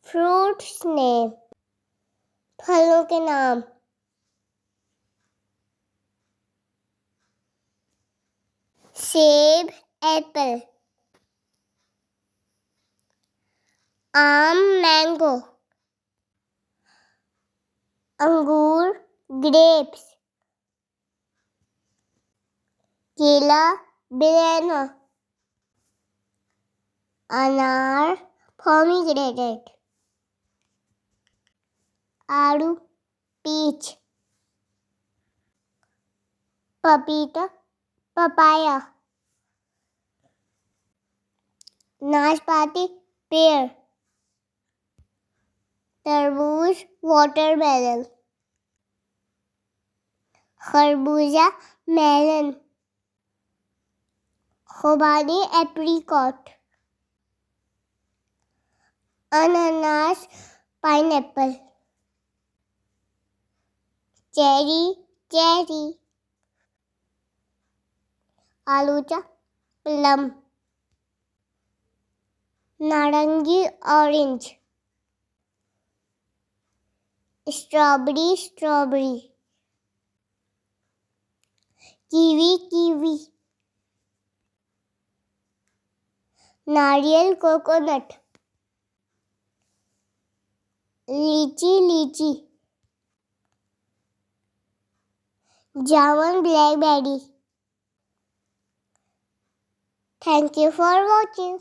Fruits name, फलों के नाम। सेब एप्पल, आम मैंगो, अंगूर ग्रेप्स, केला बनाना, अनार पोमेग्रेनेट, आड़ू पीच, पपीता papaya, नाशपाती pear, तरबूज watermelon, खरबूजा melon, खुबानी apricot, अनानास pineapple, चेरी आलूचा plum, नारंगी ऑरेंज, स्ट्रॉबेरी कीवी नारियल कोकोनट, लीची जामुन blackberry. Thank you for watching.